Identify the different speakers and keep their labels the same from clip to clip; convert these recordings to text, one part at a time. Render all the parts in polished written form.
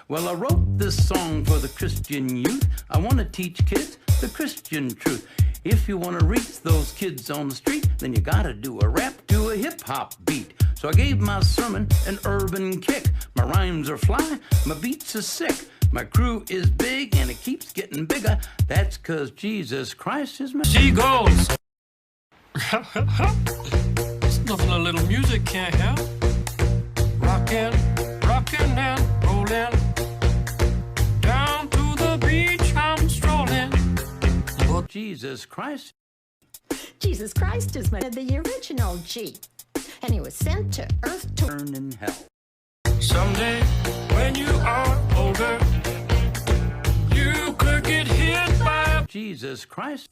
Speaker 1: Well, I wrote this song for the Christian youth. I want to teach kids the Christian truth. If you want to reach those kids on the street, then you gotta do a rap to a hip-hop beat. So I gave my sermon an urban kick. My rhymes are fly, my beats are sick. My crew is big and it keeps getting bigger. That's 'cause Jesus Christ is my
Speaker 2: Seagulls! There's nothing a little music can't help. Rockin', rockin' and rollin'. Down to the beach I'm strolling.
Speaker 1: But Jesus Christ.
Speaker 3: Jesus Christ is the original G. And he was sent to earth to
Speaker 1: Burn in hell.
Speaker 2: Someday, when you are older, you could get hit by
Speaker 1: Jesus Christ.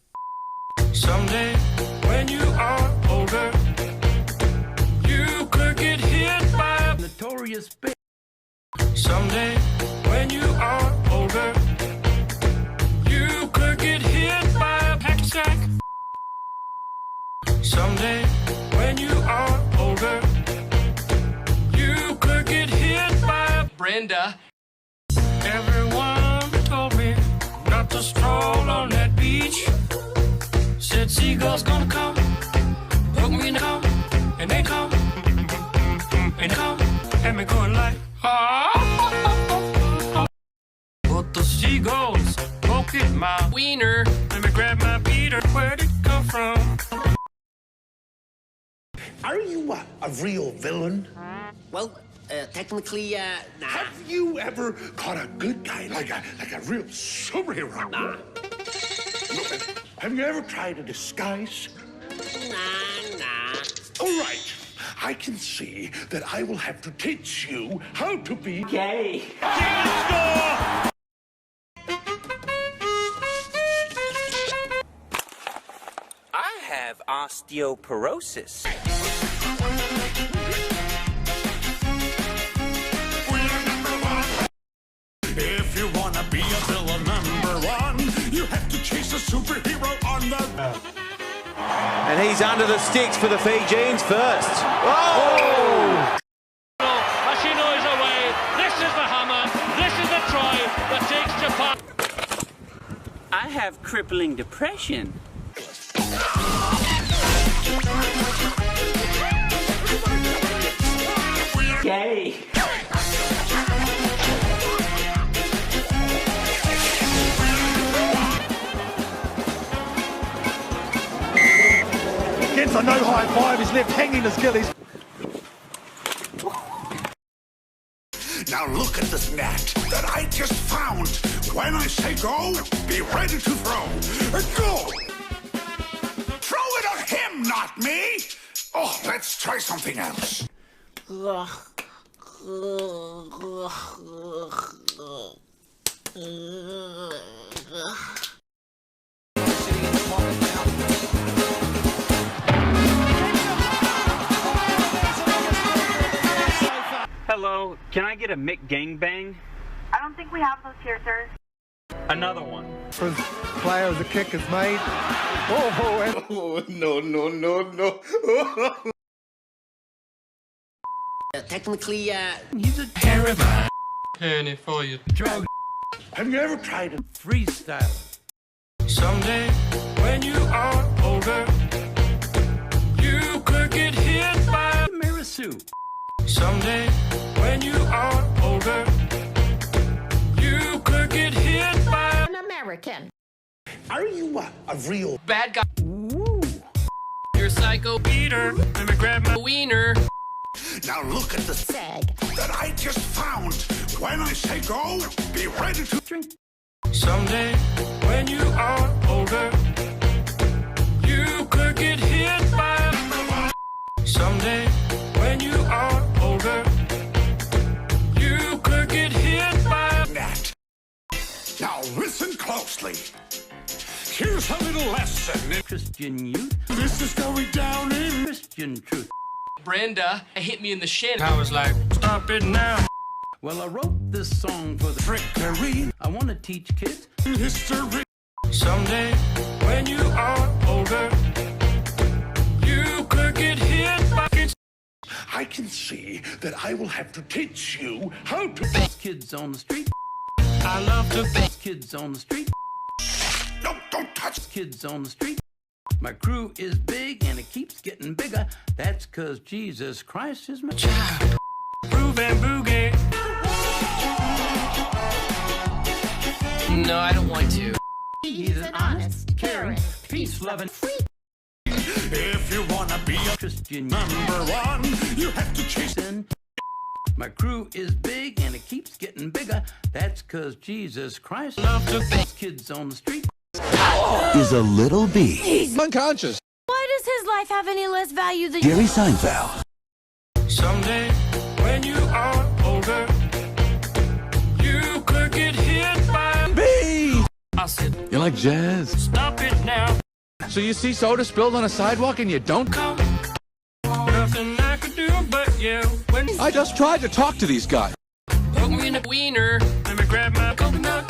Speaker 2: Someday, when you are older, you could get hit by a
Speaker 1: Notorious big.
Speaker 2: Someday, when you are older, you could get hit by a pack sack. Someday, when you are older, you could get hit by a Brenda. Everyone told me not to stroll on that beach. Said seagulls gonna come, hook me in the come, and they come, and they come, and me going like, ah. But the seagulls poke at my wiener, let me grab my beater, where'd it come from?
Speaker 4: Are you a real villain?
Speaker 5: Well, technically, nah.
Speaker 4: Have you ever caught a good guy, like a real superhero?
Speaker 5: Nah.
Speaker 4: Have you ever tried a disguise?
Speaker 5: Nah.
Speaker 4: All right. I can see that I will have to teach you how to be
Speaker 5: Gay.
Speaker 6: I have osteoporosis.
Speaker 4: If you wanna be a villain #1, you have to chase a superhero on the...
Speaker 7: And he's under the sticks for the Fijians first. Oh!
Speaker 2: Ashino is away. This is the hammer. This is the try that takes Japan.
Speaker 6: I have crippling depression.
Speaker 5: Gay.
Speaker 8: Gets a no high five, he's left hanging his gillies.
Speaker 4: Now look at this net that I just found. When I say go, be ready to throw. Go! Throw it at him, not me! Oh, let's try something else.
Speaker 6: Hello, can I get a Mick Gangbang?
Speaker 9: I don't think we have those here, sir.
Speaker 6: Another one.
Speaker 8: His player, the kick is made. Oh,
Speaker 4: No.
Speaker 5: Technically,
Speaker 1: He's a
Speaker 2: Terrible penny for you.
Speaker 1: drug
Speaker 4: Have you ever tried it?
Speaker 1: freestyle.
Speaker 2: Someday, when you are older, you could get hit by
Speaker 1: Marisu.
Speaker 2: Someday, when you are older, you could get hit by
Speaker 3: an American.
Speaker 4: Are you a real...
Speaker 2: bad guy.
Speaker 1: Ooh.
Speaker 2: You're a psycho beater. Let me grab my wiener.
Speaker 4: Now look at this
Speaker 3: Sag.
Speaker 4: that I just found. When I say go, be ready to...
Speaker 1: Drink.
Speaker 2: Someday, when you are older, you could get hit by Someday, when you are older, you could get hit by
Speaker 4: net. Now listen closely. Here's a little lesson in
Speaker 1: Christian youth.
Speaker 4: this is going down in...
Speaker 1: Christian truth.
Speaker 2: Brenda hit me in the shin. I was like, stop it now.
Speaker 1: Well, I wrote this song for the
Speaker 4: Trickery
Speaker 1: I want to teach kids
Speaker 4: history.
Speaker 2: Someday, when you are older, you could get hit by
Speaker 4: I can see that I will have to teach you how to...
Speaker 1: Those kids on the street.
Speaker 2: I love to
Speaker 1: Those kids on the street.
Speaker 4: No, don't touch...
Speaker 1: Kids on the street. My crew is big and it keeps getting bigger. That's 'cause Jesus Christ is my child.
Speaker 2: groove and boogie.
Speaker 10: No, I don't want to.
Speaker 3: He's an honest, caring,
Speaker 1: peace-loving
Speaker 3: freak.
Speaker 4: If you wanna be a
Speaker 1: Christian
Speaker 4: number one, you have to chase...
Speaker 1: in. My crew is big and it keeps getting bigger. That's 'cause Jesus Christ
Speaker 2: Love to
Speaker 1: those kids on the street.
Speaker 11: Is a little bee.
Speaker 8: He's unconscious.
Speaker 12: Why does his life have any less value than
Speaker 11: Jerry Seinfeld.
Speaker 2: someday when you are older, you could get hit by a
Speaker 8: Bee!
Speaker 2: I said,
Speaker 8: You like jazz?
Speaker 2: stop it now.
Speaker 8: So you see soda spilled on a sidewalk and you don't
Speaker 2: Come. Nothing I could do but you. When
Speaker 8: I just tried to talk to these guys.
Speaker 10: Put me in a wiener.
Speaker 2: let me grab my coconut.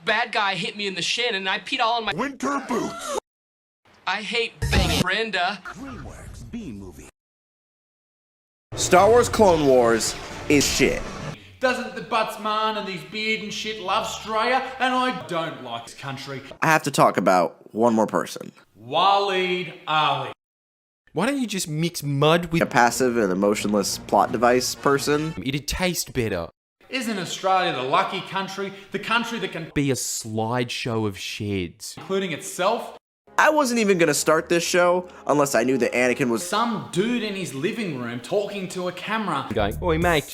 Speaker 10: Bad guy hit me in the shin and I peed all on my
Speaker 4: Winter boots.
Speaker 10: I hate banging Brenda.
Speaker 11: DreamWorks B-movie.
Speaker 13: Star Wars Clone Wars is shit.
Speaker 14: Doesn't the Buttsman and these beard and shit love Australia? And I don't like this country.
Speaker 13: I have to talk about one more person.
Speaker 14: Waleed Ali.
Speaker 15: Why don't you just mix mud with
Speaker 13: A passive and emotionless plot device person.
Speaker 15: it'd taste better.
Speaker 14: Isn't Australia the lucky country? The country that can
Speaker 15: Be a slideshow of sheds.
Speaker 14: including itself?
Speaker 13: I wasn't even gonna start this show unless I knew that Anakin was
Speaker 14: Some dude in his living room talking to a camera.
Speaker 15: Going, oi mate,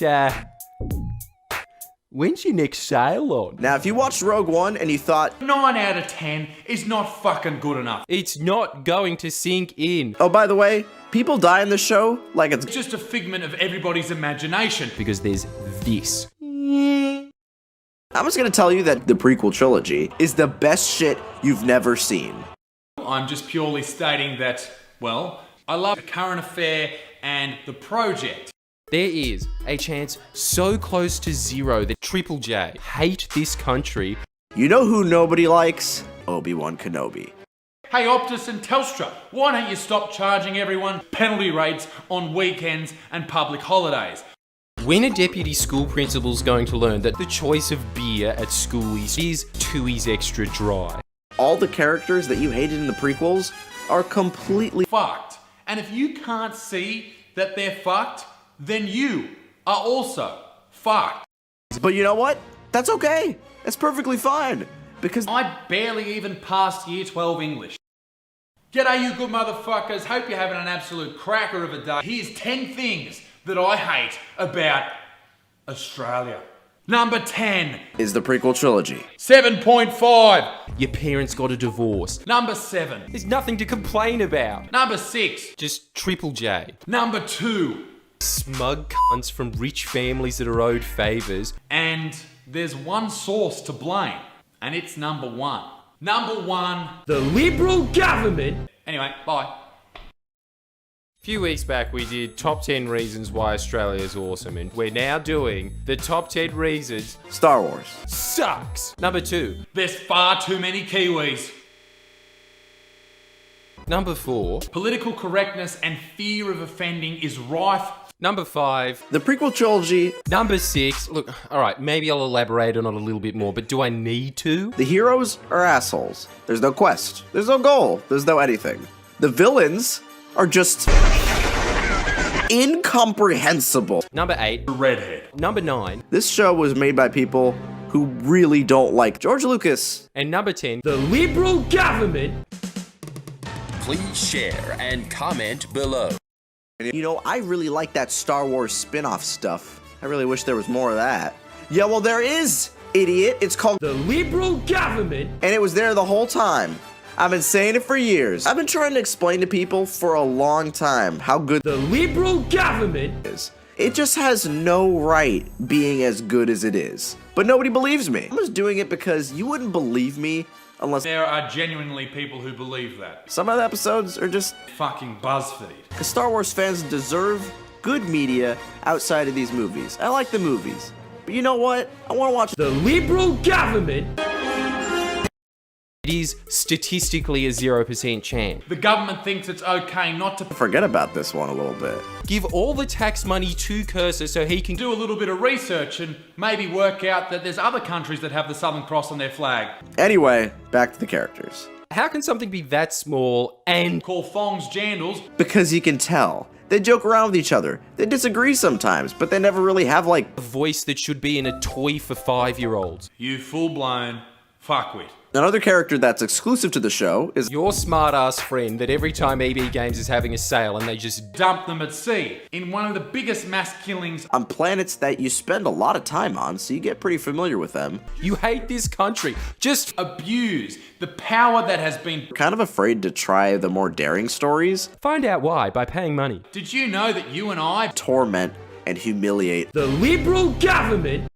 Speaker 15: when's your next sale on?
Speaker 13: Now, if you watched Rogue One and you thought,
Speaker 14: 9 out of 10 is not fucking good enough.
Speaker 15: It's not going to sink in.
Speaker 13: oh, by the way, people die in the show like it's
Speaker 14: It's just a figment of everybody's imagination.
Speaker 15: Because there's this.
Speaker 13: I'm just gonna tell you that the prequel trilogy is the best shit you've never seen.
Speaker 14: I'm just purely stating that, well, I love The Current Affair and The Project.
Speaker 15: There is a chance so close to zero that Triple J hate this country.
Speaker 13: You know who nobody likes? Obi-Wan Kenobi.
Speaker 14: Hey Optus and Telstra, why don't you stop charging everyone penalty rates on weekends and public holidays?
Speaker 15: When a deputy school principal's going to learn that the choice of beer at schoolies is Tooheys Extra Dry?
Speaker 13: All the characters that you hated in the prequels are completely
Speaker 14: Fucked. And if you can't see that they're fucked, then you are also fucked.
Speaker 13: But you know what? That's okay. That's perfectly fine. Because
Speaker 14: I barely even passed Year 12 English. G'day you good motherfuckers, hope you're having an absolute cracker of a day. Here's 10 things that I hate about Australia. Number 10.
Speaker 13: is the prequel trilogy.
Speaker 14: 7.5.
Speaker 15: Your parents got a divorce.
Speaker 14: Number 7.
Speaker 15: There's nothing to complain about.
Speaker 14: Number 6.
Speaker 15: Just Triple J.
Speaker 14: Number 2.
Speaker 15: Smug cunts from rich families that are owed favours.
Speaker 14: And there's one source to blame, and it's number 1. Number 1.
Speaker 15: The Liberal government.
Speaker 14: Anyway, bye.
Speaker 15: A few weeks back we did top 10 reasons why Australia is awesome, and we're now doing the top 10 reasons
Speaker 13: Star Wars
Speaker 15: sucks. Number 2.
Speaker 14: There's far too many Kiwis.
Speaker 15: Number 4.
Speaker 14: Political correctness and fear of offending is rife.
Speaker 15: Number 5.
Speaker 13: The prequel trilogy.
Speaker 15: Number 6. Look, alright, maybe I'll elaborate on it a little bit more, but do I need to?
Speaker 13: The heroes are assholes. There's no quest. There's no goal. There's no anything. The villains are just incomprehensible.
Speaker 15: Number 8.
Speaker 14: The redhead.
Speaker 15: Number 9.
Speaker 13: This show was made by people who really don't like George Lucas.
Speaker 15: And number 10. The Liberal government.
Speaker 11: Please share and comment below.
Speaker 13: You know, I really like that Star Wars spin-off stuff. I really wish there was more of that. Yeah, well, there is, idiot. It's called
Speaker 15: The Liberal government.
Speaker 13: And it was there the whole time. I've been saying it for years. I've been trying to explain to people for a long time how good
Speaker 15: the Liberal government
Speaker 13: is. It just has no right being as good as it is. But nobody believes me. I'm just doing it because you wouldn't believe me unless
Speaker 14: there are genuinely people who believe that.
Speaker 13: Some of the episodes are just
Speaker 14: fucking BuzzFeed.
Speaker 13: Because Star Wars fans deserve good media outside of these movies. I like the movies. But you know what? I want to watch
Speaker 15: the Liberal government. It is statistically a 0% chance.
Speaker 14: The government thinks it's okay not to
Speaker 13: Forget about this one a little bit.
Speaker 15: Give all the tax money to Cursor so he can
Speaker 14: do a little bit of research and maybe work out that there's other countries that have the Southern Cross on their flag.
Speaker 13: Anyway, back to the characters.
Speaker 15: How can something be that small and
Speaker 14: call thongs jandals?
Speaker 13: Because you can tell. They joke around with each other. They disagree sometimes, but they never really have like
Speaker 15: a voice that should be in a toy for 5-year-olds.
Speaker 14: You full-blown fuckwit.
Speaker 13: Another character that's exclusive to the show is
Speaker 15: your smart-ass friend that every time EB Games is having a sale and they just
Speaker 14: dump them at sea in one of the biggest mass killings
Speaker 13: on planets that you spend a lot of time on, so you get pretty familiar with them.
Speaker 15: You hate this country. Just
Speaker 14: abuse the power that has been
Speaker 13: kind of afraid to try the more daring stories.
Speaker 15: Find out why by paying money.
Speaker 14: Did you know that you and I
Speaker 13: torment and humiliate
Speaker 15: the Liberal government